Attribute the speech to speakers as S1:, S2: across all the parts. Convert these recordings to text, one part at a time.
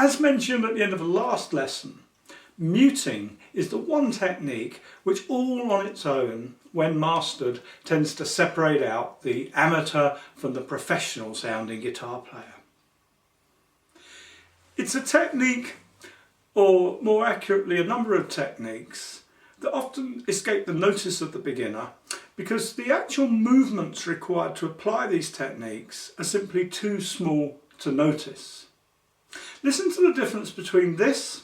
S1: As mentioned at the end of the last lesson, muting is the one technique which all on its own, when mastered, tends to separate out the amateur from the professional sounding guitar player. It's a technique, or more accurately a number of techniques, that often escape the notice of the beginner because the actual movements required to apply these techniques are simply too small to notice. Listen to the difference between this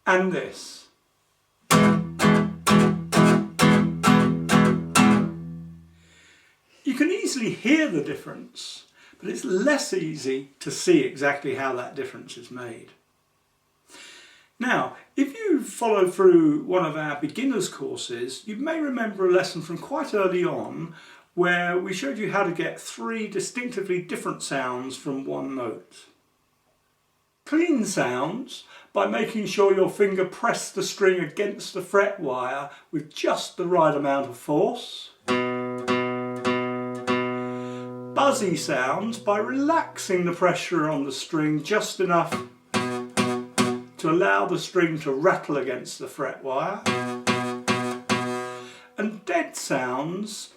S1: and this. You can easily hear the difference, but it's less easy to see exactly how that difference is made. Now, if you follow through one of our beginners courses, you may remember a lesson from quite early on where we showed you how to get 3 distinctively different sounds from one note. Clean sounds by making sure your finger pressed the string against the fretwire with just the right amount of force. Buzzy sounds by relaxing the pressure on the string just enough to allow the string to rattle against the fretwire. And dead sounds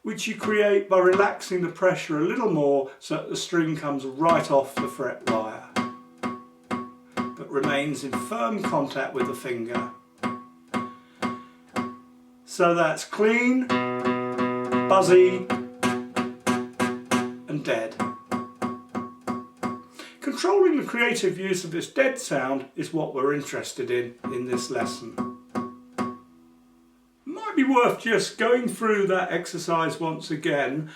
S1: which you create by relaxing the pressure a little more so that the string comes right off the fretwire but remains in firm contact with the finger. So that's clean, buzzy and dead. Controlling the creative use of this dead sound is what we're interested in this lesson. Might be worth just going through that exercise once again,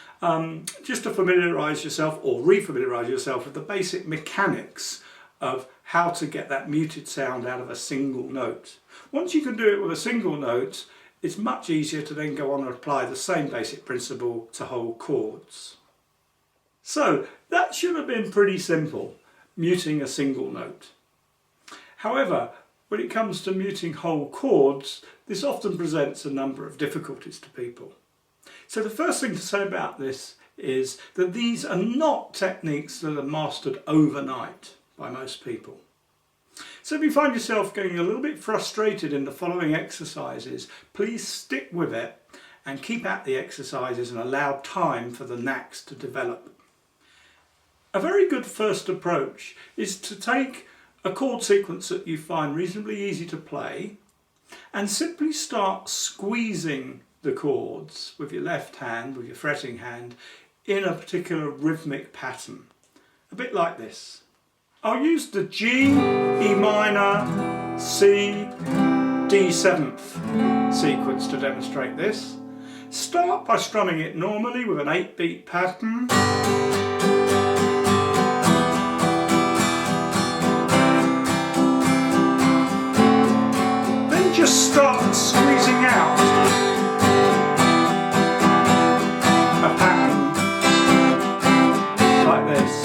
S1: just to familiarise yourself or re-familiarise yourself with the basic mechanics of how to get that muted sound out of a single note. Once you can do it with a single note, it's much easier to then go on and apply the same basic principle to whole chords. So that should have been pretty simple, muting a single note. However, when it comes to muting whole chords, this often presents a number of difficulties to people. So the first thing to say about this is that these are not techniques that are mastered overnight by most people. So if you find yourself getting a little bit frustrated in the following exercises, please stick with it and keep at the exercises and allow time for the knacks to develop. A very good first approach is to take a chord sequence that you find reasonably easy to play and simply start squeezing the chords with your left hand, with your fretting hand, in a particular rhythmic pattern. A bit like this. I'll use the G, E minor, C, D 7th sequence to demonstrate this. Start by strumming it normally with an 8-beat pattern. Just start squeezing out a pattern like this.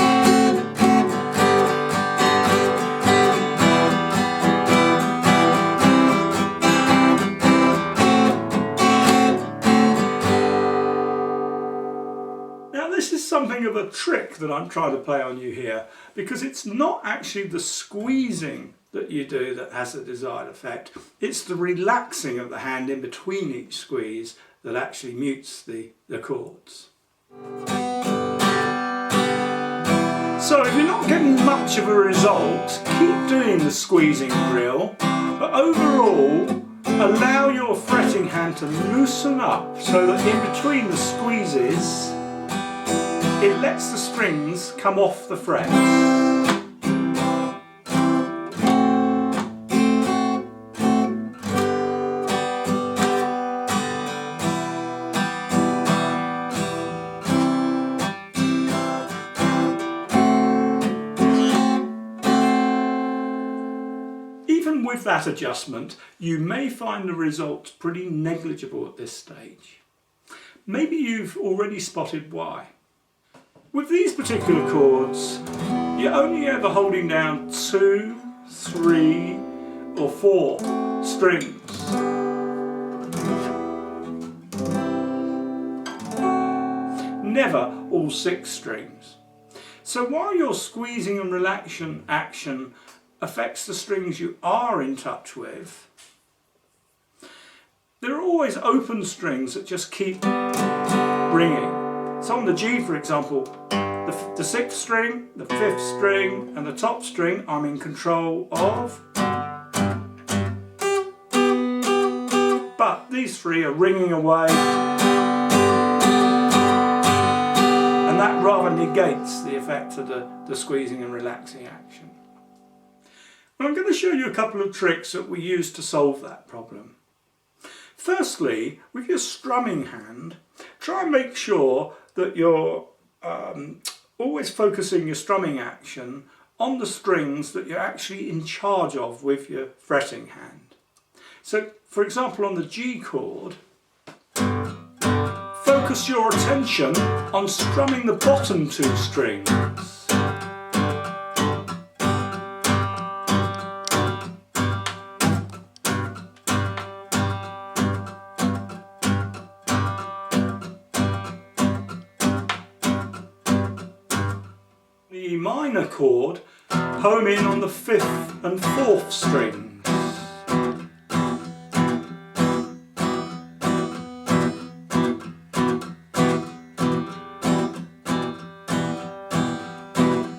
S1: Now this is something of a trick that I'm trying to play on you here, because it's not actually the squeezing that you do that has the desired effect. It's the relaxing of the hand in between each squeeze that actually mutes the chords. So if you're not getting much of a result, keep doing the squeezing drill, but overall allow your fretting hand to loosen up so that in between the squeezes it lets the strings come off the frets. Even with that adjustment, you may find the results pretty negligible at this stage. Maybe you've already spotted why. With these particular chords, you're only ever holding down 2, 3 or 4 strings. never all 6 strings. So while your squeezing and relaxation action affects the strings you are in touch with, there are always open strings that just keep ringing. So on the G, for example, the 6th string, the 5th string and the top string I'm in control of. But these 3 are ringing away, and that rather negates the effect of the squeezing and relaxing action. Well, I'm going to show you a couple of tricks that we use to solve that problem. Firstly, with your strumming hand, try and make sure that you're always focusing your strumming action on the strings that you're actually in charge of with your fretting hand. So, for example, on the G chord, focus your attention on strumming the bottom 2 strings. The minor chord, home in on the 5th and 4th strings.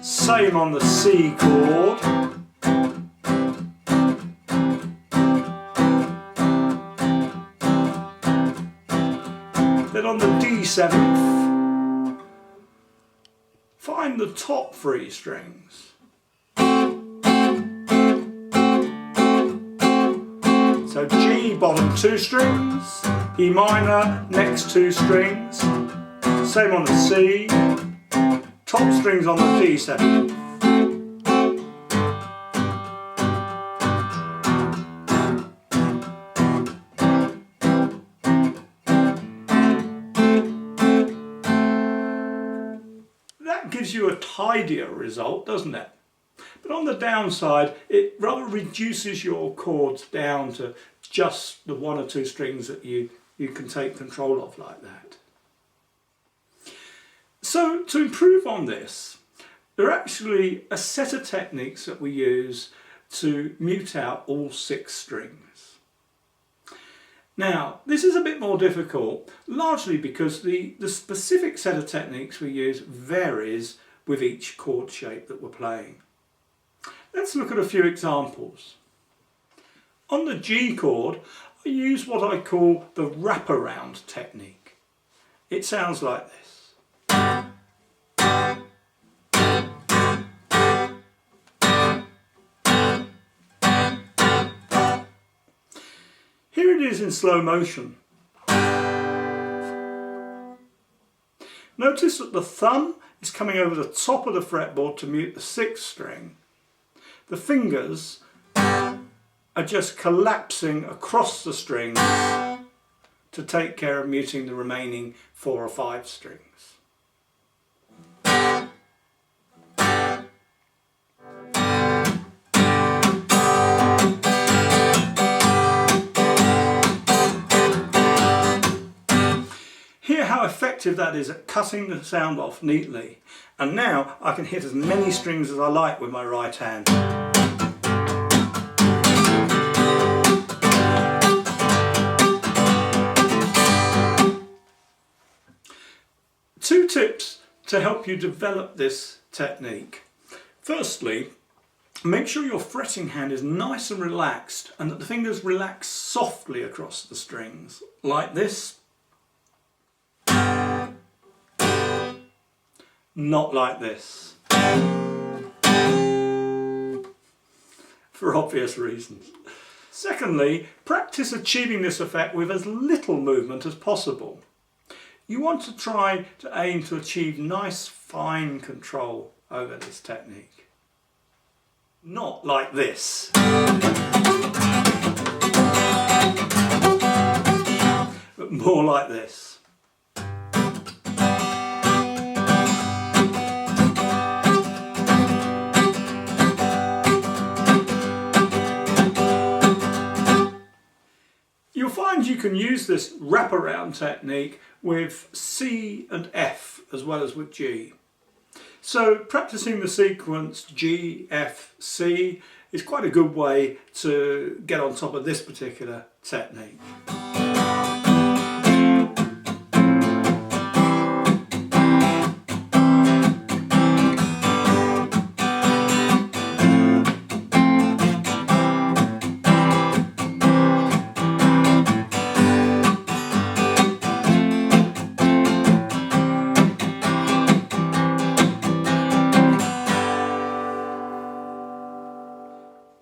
S1: Same on the C chord. Then on the D7th, find the top 3 strings. So G, bottom 2 strings, E minor, next 2 strings, same on the C, top strings on the D7. That gives you a tidier result, doesn't it? But on the downside, it rather reduces your chords down to just the 1 or 2 strings that you can take control of like that. So to improve on this, there are actually a set of techniques that we use to mute out all 6 strings. Now, this is a bit more difficult, largely because the specific set of techniques we use varies with each chord shape that we're playing. Let's look at a few examples. On the G chord, I use what I call the wraparound technique. It sounds like this. Here it is in slow motion. Notice that the thumb is coming over the top of the fretboard to mute the 6th string. The fingers are just collapsing across the strings to take care of muting the remaining 4 or 5 strings. Hear how effective that is at cutting the sound off neatly. And now I can hit as many strings as I like with my right hand. Two tips to help you develop this technique. Firstly, make sure your fretting hand is nice and relaxed and that the fingers relax softly across the strings, like this. Not like this. For obvious reasons. Secondly, practice achieving this effect with as little movement as possible. You want to try to aim to achieve nice fine control over this technique. Not like this. But more like this. You'll find you can use this wraparound technique with C and F as well as with G. So practicing the sequence G, F, C is quite a good way to get on top of this particular technique.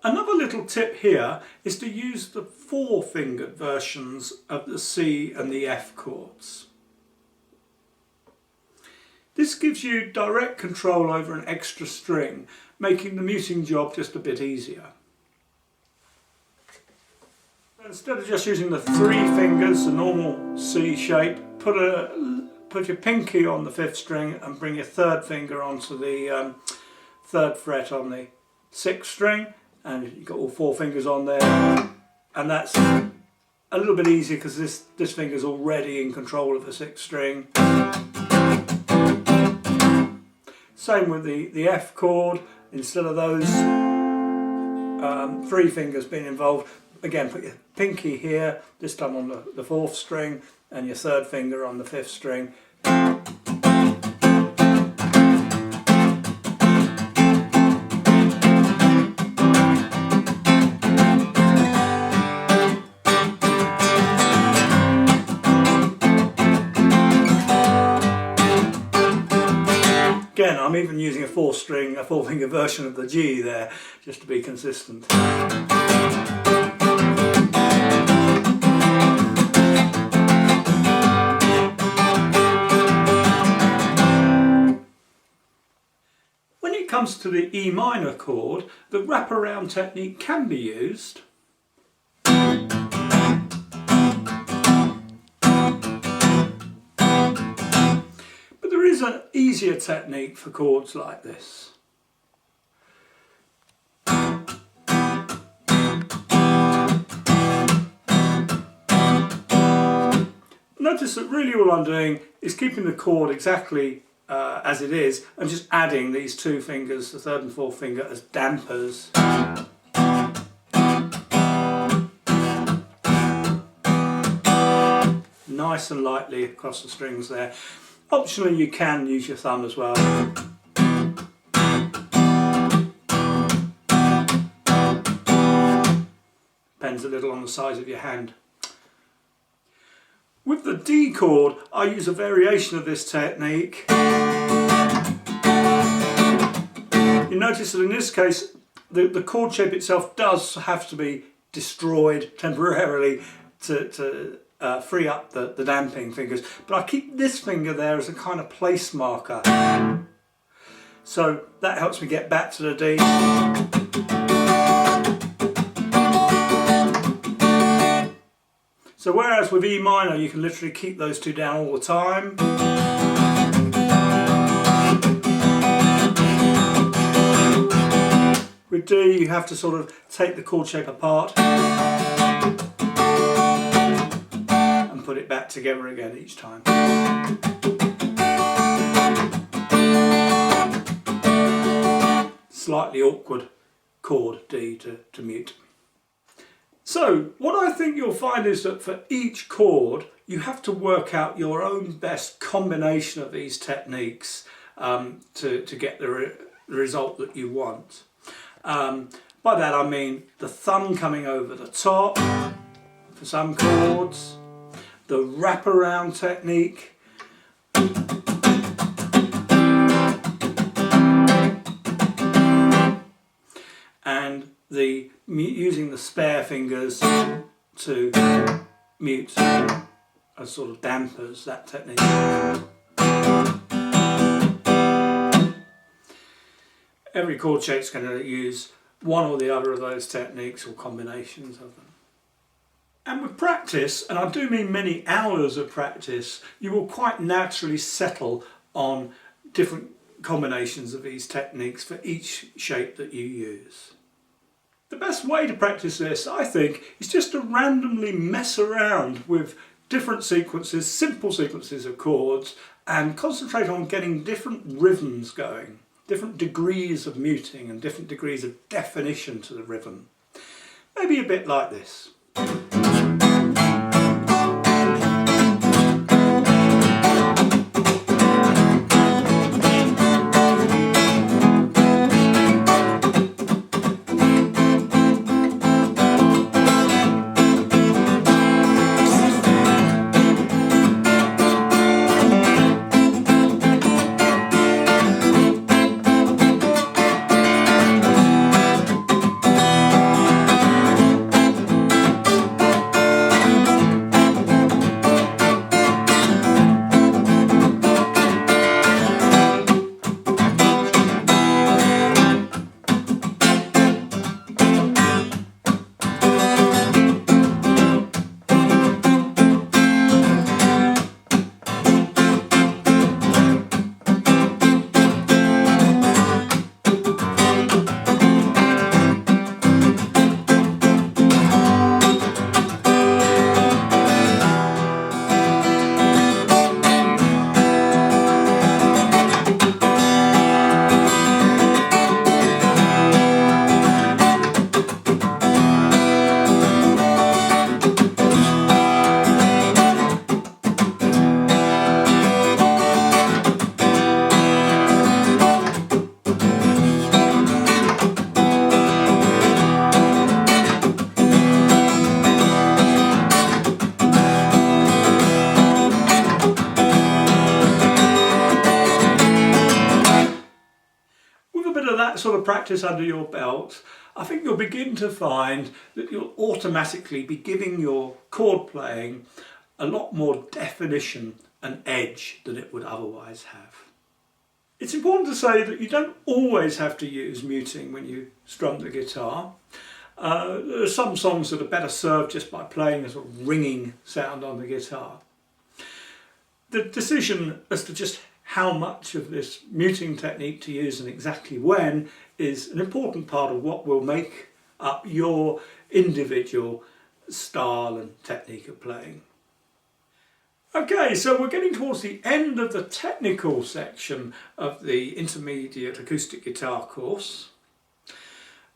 S1: Another little tip here is to use the 4-fingered versions of the C and the F chords. This gives you direct control over an extra string, making the muting job just a bit easier. Instead of just using the 3 fingers, the normal C shape, put your pinky on the 5th string and bring your 3rd finger onto the 3rd fret on the 6th string. And you've got all 4 fingers on there, and that's a little bit easier because this finger's already in control of the 6th string. Same with the F chord. Instead of those 3 fingers being involved, again put your pinky here, this time on the 4th string, and your 3rd finger on the 5th string. Again, I'm even using a 4-finger version of the G there, just to be consistent. When it comes to the E minor chord, the wraparound technique can be used. An easier technique for chords like this. Notice that really all I'm doing is keeping the chord exactly as it is and just adding these 2 fingers, the 3rd and 4th finger, as dampers. Nice and lightly across the strings there. Optionally, you can use your thumb as well. Depends a little on the size of your hand. With the D chord, I use a variation of this technique. You notice that in this case, the chord shape itself does have to be destroyed temporarily to free up the damping fingers, but I keep this finger there as a kind of place marker, so that helps me get back to the D. So whereas with E minor you can literally keep those 2 down all the time, with D you have to sort of take the chord shape apart put it back together again each time. Slightly awkward chord D to mute. So what I think you'll find is that for each chord you have to work out your own best combination of these techniques to get the result that you want. By that I mean the thumb coming over the top for some chords, the wraparound technique, and using the spare fingers to mute as sort of dampers, that technique. Every chord shape's going to use one or the other of those techniques or combinations of them. And with practice, and I do mean many hours of practice, you will quite naturally settle on different combinations of these techniques for each shape that you use. The best way to practice this, I think, is just to randomly mess around with different sequences, simple sequences of chords, and concentrate on getting different rhythms going, different degrees of muting and different degrees of definition to the rhythm. Maybe a bit like this. That sort of practice under your belt, I think you'll begin to find that you'll automatically be giving your chord playing a lot more definition and edge than it would otherwise have. It's important to say that you don't always have to use muting when you strum the guitar. There are some songs that are better served just by playing a sort of ringing sound on the guitar. The decision as to just how much of this muting technique to use and exactly when is an important part of what will make up your individual style and technique of playing. Okay, so we're getting towards the end of the technical section of the Intermediate Acoustic Guitar Course.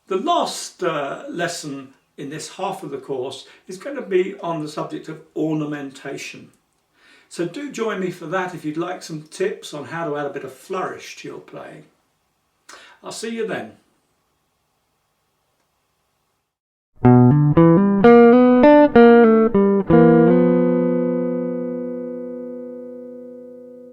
S1: The last lesson in this half of the course is going to be on the subject of ornamentation. So do join me for that if you'd like some tips on how to add a bit of flourish to your playing. I'll see you then.